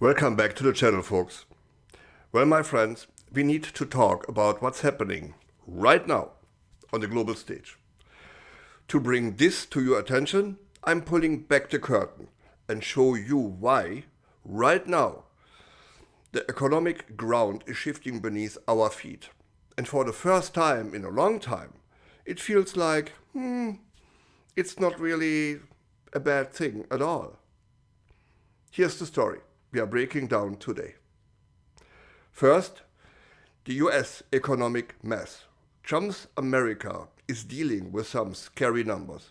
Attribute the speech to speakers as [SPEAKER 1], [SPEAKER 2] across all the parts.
[SPEAKER 1] Welcome back to the channel, folks. Well, my friends, we need to talk about what's happening right now on the global stage. To bring this to your attention, I'm pulling back the curtain and show you why, right now, the economic ground is shifting beneath our feet. And for the first time in a long time, it feels like, it's not really a bad thing at all. Here's the story we are breaking down today. First, the US economic mess. Trump's America is dealing with some scary numbers.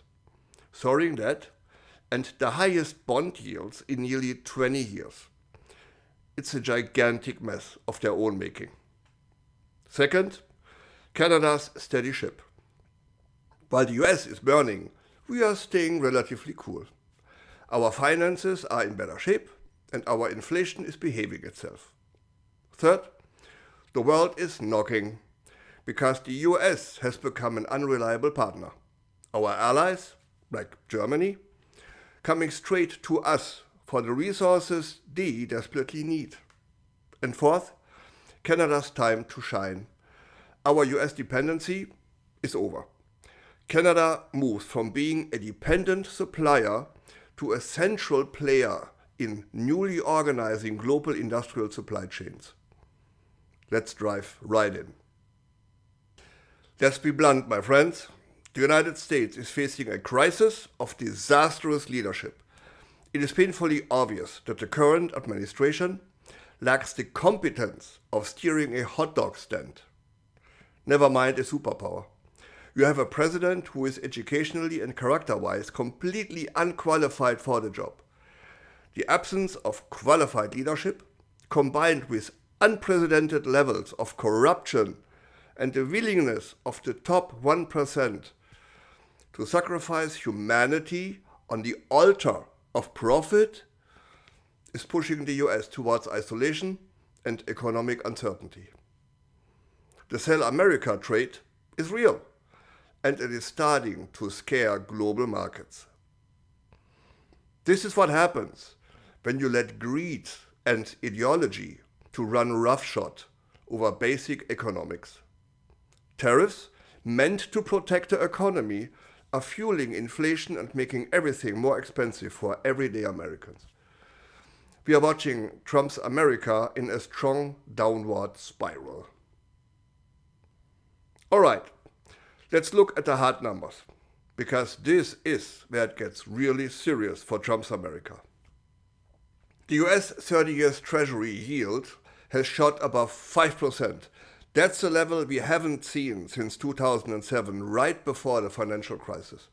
[SPEAKER 1] Soaring debt and the highest bond yields in nearly 20 years. It's a gigantic mess of their own making. Second, Canada's steady ship. While the US is burning, we are staying relatively cool. Our finances are in better shape and our inflation is behaving itself. Third, the world is knocking because the US has become an unreliable partner. Our allies, like Germany, coming straight to us for the resources they desperately need. And fourth, Canada's time to shine. Our US dependency is over. Canada moves from being a dependent supplier to a central player in newly organizing global industrial supply chains. Let's dive right in. Let's be blunt, my friends. The United States is facing a crisis of disastrous leadership. It is painfully obvious that the current administration lacks the competence of steering a hot dog stand. Never mind a superpower. You have a president who is educationally and character-wise completely unqualified for the job. The absence of qualified leadership, combined with unprecedented levels of corruption and the willingness of the top 1% to sacrifice humanity on the altar of profit, is pushing the US towards isolation and economic uncertainty. The Sell America trade is real, and it is starting to scare global markets. This is what happens when you let greed and ideology to run roughshod over basic economics. Tariffs, meant to protect the economy, are fueling inflation and making everything more expensive for everyday Americans. We are watching Trump's America in a strong downward spiral. All right, let's look at the hard numbers, because this is where it gets really serious for Trump's America. The US 30-year Treasury yield has shot above 5%. That's a level we haven't seen since 2007, right before the financial crisis.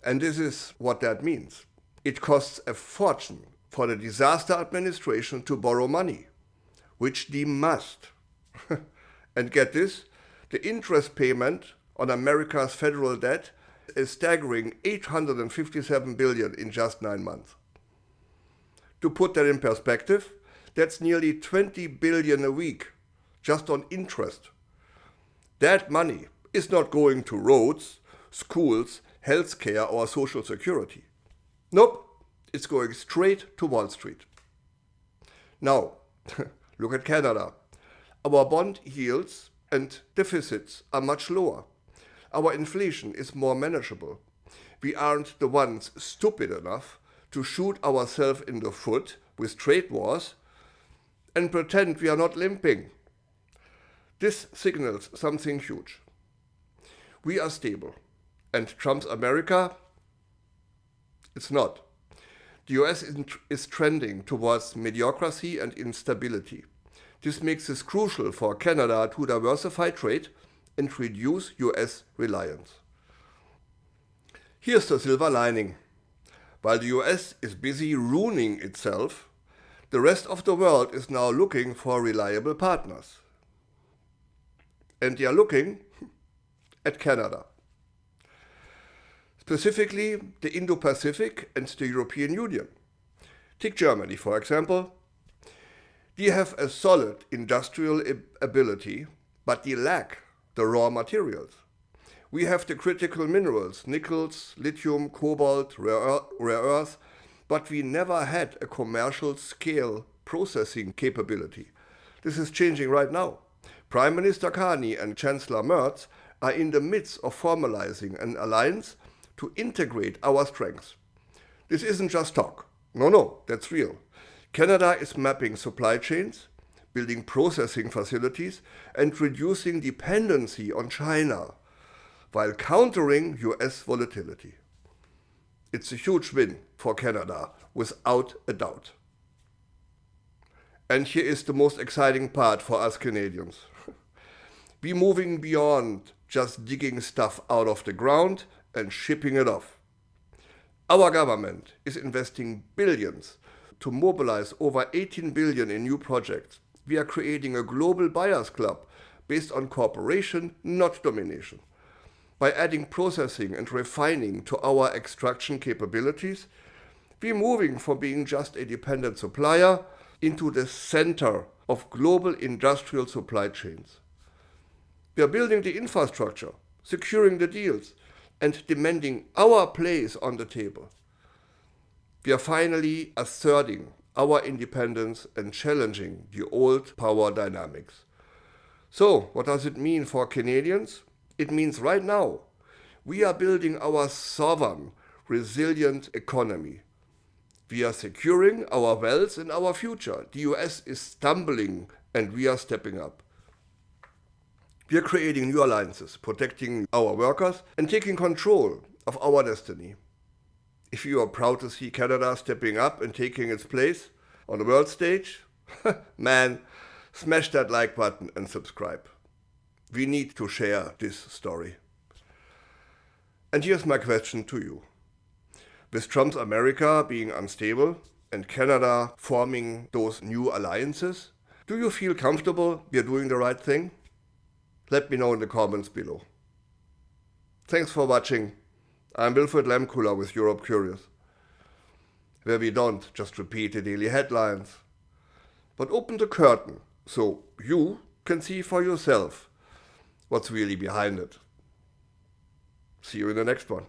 [SPEAKER 1] And this is what that means. It costs a fortune for the disaster administration to borrow money, which they must. And get this, the interest payment on America's federal debt is staggering $857 billion in just 9 months. To put that in perspective, that's nearly $20 billion a week just on interest. That money is not going to roads, schools, healthcare, or social security. Nope, it's going straight to Wall Street. Now, look at Canada. Our bond yields and deficits are much lower. Our inflation is more manageable. We aren't the ones stupid enough to shoot ourselves in the foot with trade wars and pretend we are not limping. This signals something huge. We are stable, and Trump's America, it's not. The US is trending towards mediocrity and instability. This makes it crucial for Canada to diversify trade and reduce US reliance. Here's the silver lining. While the US is busy ruining itself, the rest of the world is now looking for reliable partners. And they are looking at Canada. Specifically, the Indo-Pacific and the European Union. Take Germany, for example. They have a solid industrial ability, but they lack the raw materials. We have the critical minerals, nickels, lithium, cobalt, rare earth, but we never had a commercial scale processing capability. This is changing right now. Prime Minister Carney and Chancellor Merz are in the midst of formalizing an alliance to integrate our strengths. This isn't just talk. No, that's real. Canada is mapping supply chains, building processing facilities, and reducing dependency on China, while countering US volatility. It's a huge win for Canada, without a doubt. And here is the most exciting part for us Canadians. We're moving beyond just digging stuff out of the ground and shipping it off. Our government is investing billions to mobilize over 18 billion in new projects. We are creating a global buyers club based on cooperation, not domination. By adding processing and refining to our extraction capabilities, we're moving from being just a dependent supplier into the center of global industrial supply chains. We are building the infrastructure, securing the deals, and demanding our place on the table. We are finally asserting our independence and challenging the old power dynamics. So, what does it mean for Canadians? It means right now, we are building our sovereign, resilient economy. We are securing our wealth and our future. The US is stumbling and we are stepping up. We are creating new alliances, protecting our workers and taking control of our destiny. If you are proud to see Canada stepping up and taking its place on the world stage, man, smash that like button and subscribe. We need to share this story. And here's my question to you. With Trump's America being unstable and Canada forming those new alliances, do you feel comfortable we are doing the right thing? Let me know in the comments below. Thanks for watching. I'm Wilfried Lemkuler with Europe Curious, where we don't just repeat the daily headlines, but open the curtain so you can see for yourself what's really behind it. See you in the next one.